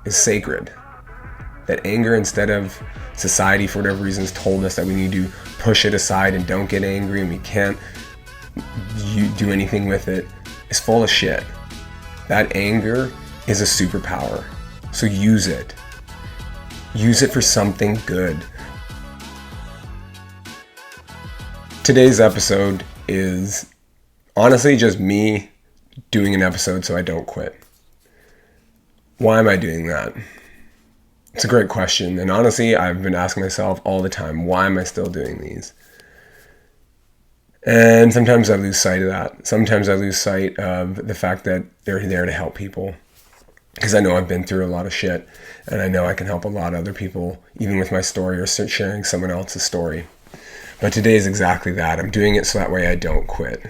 is sacred. That anger, instead of society for whatever reasons told us that we need to push it aside and don't get angry and we can't do anything with it, is full of shit. That anger is a superpower. So use it. Use it for something good. Today's episode is honestly just me doing an episode so I don't quit. Why am I doing that? It's a great question, and honestly, I've been asking myself all the time, why am I still doing these? And sometimes I lose sight of that. Sometimes I lose sight of the fact that they're there to help people. Because I know I've been through a lot of shit, and I know I can help a lot of other people, even with my story or sharing someone else's story. But today is exactly that. I'm doing it so that way I don't quit.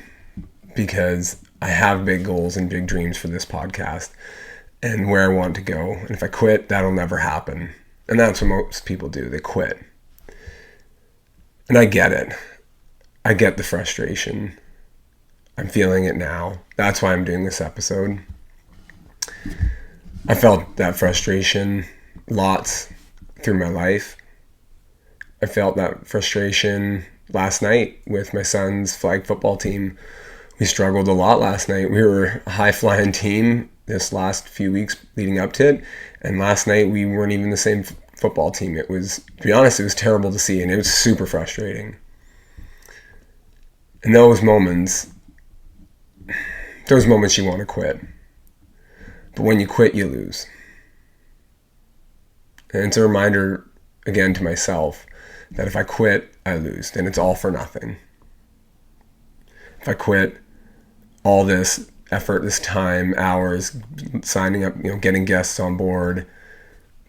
Because I have big goals and big dreams for this podcast and where I want to go. And if I quit, that'll never happen. And that's what most people do. They quit. And I get it. I get the frustration. I'm feeling it now. That's why I'm doing this episode. I felt that frustration lots through my life. I felt that frustration last night with my son's flag football team. We struggled a lot last night. We were a high-flying team this last few weeks leading up to it. And last night we weren't even the same football team. It was, to be honest, it was terrible to see, and it was super frustrating. In those moments you want to quit. But when you quit, you lose. And it's a reminder, again, to myself, that if I quit, I lose. Then it's all for nothing. If I quit all this effort, this time, hours, signing up, getting guests on board,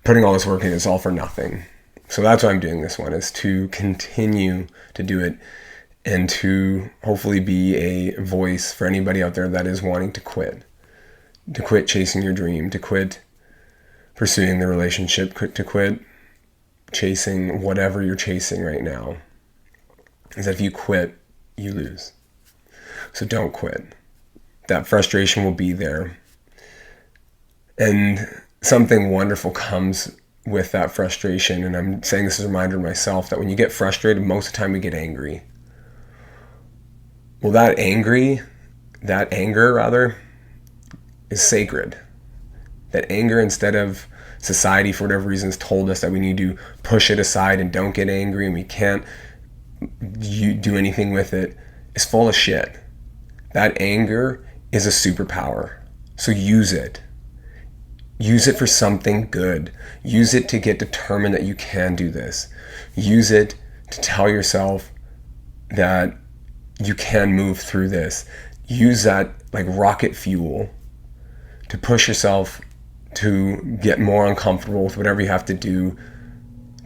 putting all this work in, it's all for nothing. So that's why I'm doing this one, is to continue to do it and to hopefully be a voice for anybody out there that is wanting to quit chasing your dream, to quit pursuing the relationship, to quit chasing whatever you're chasing right now. Is that if you quit, you lose. So don't quit. That frustration will be there. And something wonderful comes with that frustration. And I'm saying this as a reminder to myself that when you get frustrated, most of the time we get angry. Well, that anger, is sacred. That anger, instead of society for whatever reasons told us that we need to push it aside and don't get angry and we can't do anything with it, is full of shit. That anger is a superpower. So use it. Use it for something good. Use it to get determined that you can do this. Use it to tell yourself that you can move through this. Use that like rocket fuel to push yourself to get more uncomfortable with whatever you have to do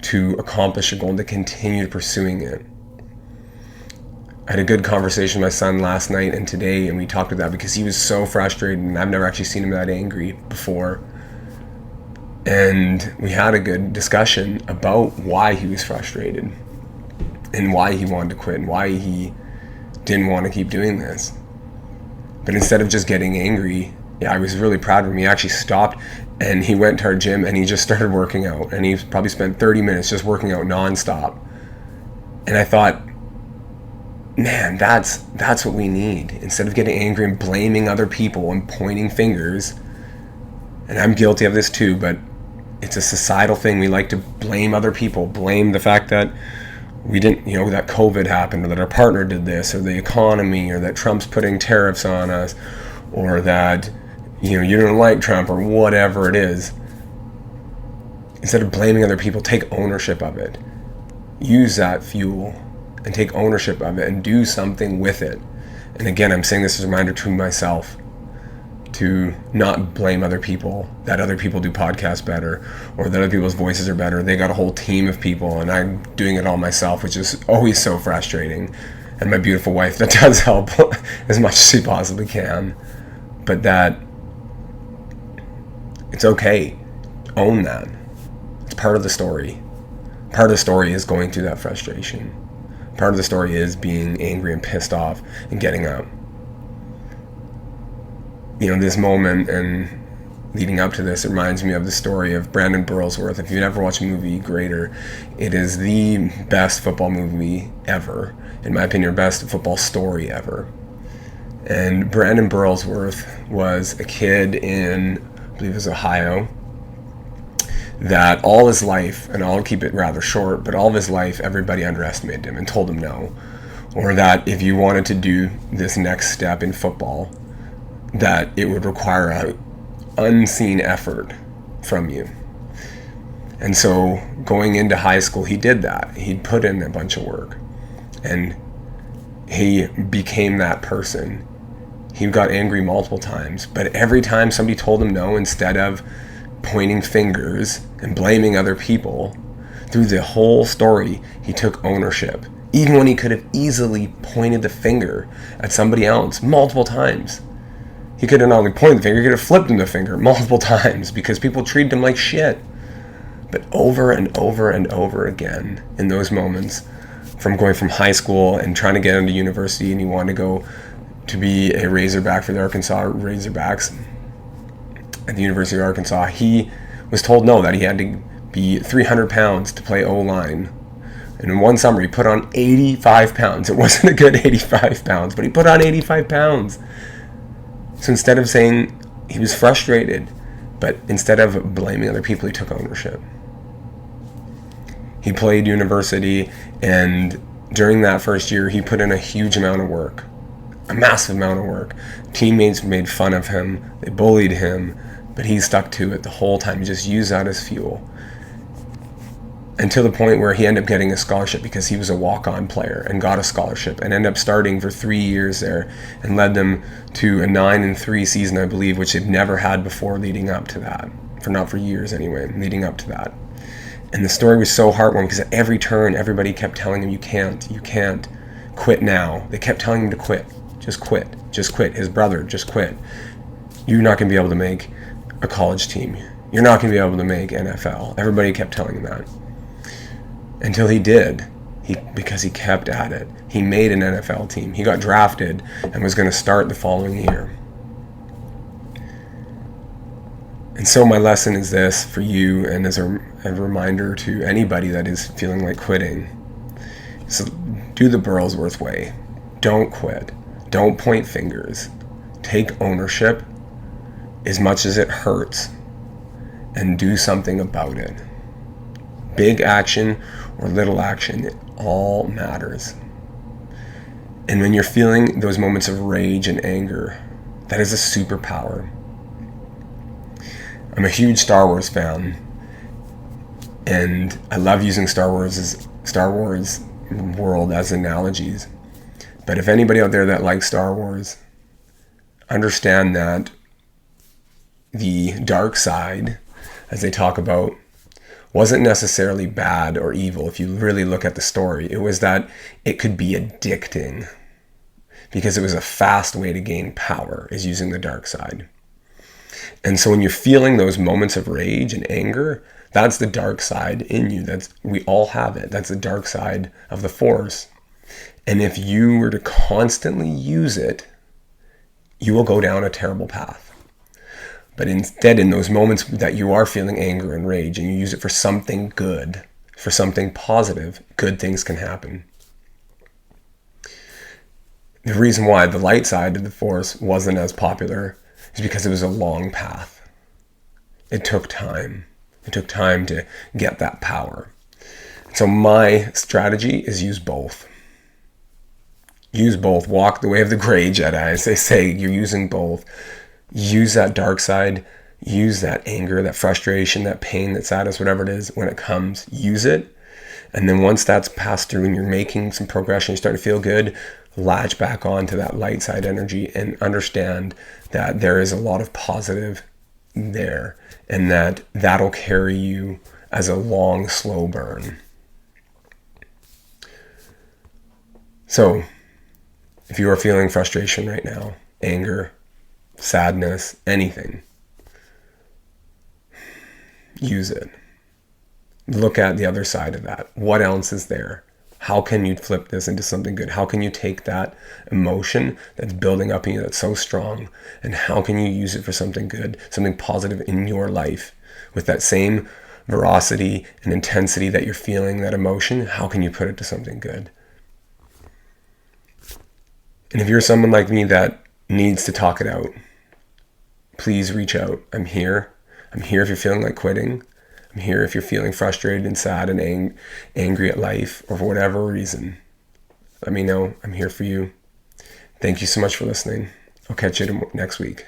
to accomplish a goal and to continue pursuing it. I had a good conversation with my son last night and today, and we talked about that because he was so frustrated, and I've never actually seen him that angry before. And we had a good discussion about why he was frustrated and why he wanted to quit and why he didn't want to keep doing this. But instead of just getting angry, I was really proud of him. He actually stopped and he went to our gym and he just started working out. And he probably spent 30 minutes just working out nonstop. And I thought, man, that's what we need. Instead of getting angry and blaming other people and pointing fingers, and I'm guilty of this too, but it's a societal thing. We like to blame other people, blame the fact that we didn't, that COVID happened, or that our partner did this, or the economy, or that Trump's putting tariffs on us, or that, you don't like Trump, or whatever it is. Instead of blaming other people, take ownership of it. Use that fuel and take ownership of it and do something with it. And again, I'm saying this as a reminder to myself to not blame other people, that other people do podcasts better, or that other people's voices are better. They got a whole team of people and I'm doing it all myself, which is always so frustrating. And my beautiful wife that does help as much as she possibly can. But that it's okay. Own that. It's part of the story. Part of the story is going through that frustration. Part of the story is being angry and pissed off and getting up. This moment, and leading up to this, it reminds me of the story of Brandon Burlsworth. If you've never watched the movie Greater, it is the best football movie ever. In my opinion, best football story ever. And Brandon Burlsworth was a kid in, I believe it was Ohio, that all his life, and I'll keep it rather short, but all of his life, everybody underestimated him and told him no. Or that if you wanted to do this next step in football, that it would require an unseen effort from you. And so going into high school, he did that. He put in a bunch of work. And he became that person. He got angry multiple times. But every time somebody told him no, instead of pointing fingers and blaming other people, through the whole story, he took ownership. Even when he could have easily pointed the finger at somebody else multiple times. He could have not only pointed the finger, he could have flipped him the finger multiple times because people treated him like shit. But over and over and over again, in those moments, from going from high school and trying to get into university, and he wanted to go to be a Razorback for the Arkansas Razorbacks at the University of Arkansas, he was told no, that he had to be 300 pounds to play O-line. And in one summer, he put on 85 pounds. It wasn't a good 85 pounds, but he put on 85 pounds. So instead of saying he was frustrated, but instead of blaming other people, he took ownership. He played university, and during that first year, he put in a huge amount of work, a massive amount of work. Teammates made fun of him, they bullied him, but he stuck to it the whole time. He just used that as fuel. Until the point where he ended up getting a scholarship because he was a walk-on player and got a scholarship and ended up starting for 3 years there and led them to a 9-3 season, I believe, which they've never had before leading up to that. Not for years anyway, leading up to that. And the story was so heartwarming because at every turn, everybody kept telling him, you can't, quit now. They kept telling him to quit. Just quit. His brother, just quit. You're not going to be able to make a college team. You're not going to be able to make NFL. Everybody kept telling him that. Until he did, because he kept at it. He made an NFL team. He got drafted and was going to start the following year. And so my lesson is this for you, and as a reminder to anybody that is feeling like quitting. So do the Burlsworth way. Don't quit. Don't point fingers. Take ownership as much as it hurts and do something about it. Big action or little action, it all matters. And when you're feeling those moments of rage and anger, that is a superpower. I'm a huge Star Wars fan, and I love using Star Wars world as analogies. But if anybody out there that likes Star Wars, understand that the dark side, as they talk about, wasn't necessarily bad or evil if you really look at the story. It was that it could be addicting because it was a fast way to gain power, is using the dark side. And so when you're feeling those moments of rage and anger, that's the dark side in you. We all have it. That's the dark side of the Force. And if you were to constantly use it, you will go down a terrible path. But instead, in those moments that you are feeling anger and rage and you use it for something good, for something positive, good things can happen. The reason why the light side of the Force wasn't as popular is because it was a long path. It took time. It took time to get that power. So my strategy is use both. Use both. Walk the way of the Grey Jedi. As they say, you're using both. Use that dark side. Use that anger, that frustration, that pain, that sadness, whatever it is, when it comes, use it. And then once that's passed through and you're making some progression, you start to feel good, latch back onto that light side energy and understand that there is a lot of positive there and that'll carry you as a long, slow burn. So, if you are feeling frustration right now, anger, sadness, anything, use it. Look at the other side of that. What else is there? How can you flip this into something good? How can you take that emotion that's building up in you that's so strong, and how can you use it for something good, something positive in your life? With that same veracity and intensity that you're feeling that emotion, how can you put it to something good? And if you're someone like me that needs to talk it out, please reach out. I'm here. I'm here if you're feeling like quitting. I'm here if you're feeling frustrated and sad and angry at life, or for whatever reason. Let me know. I'm here for you. Thank you so much for listening. I'll catch you next week.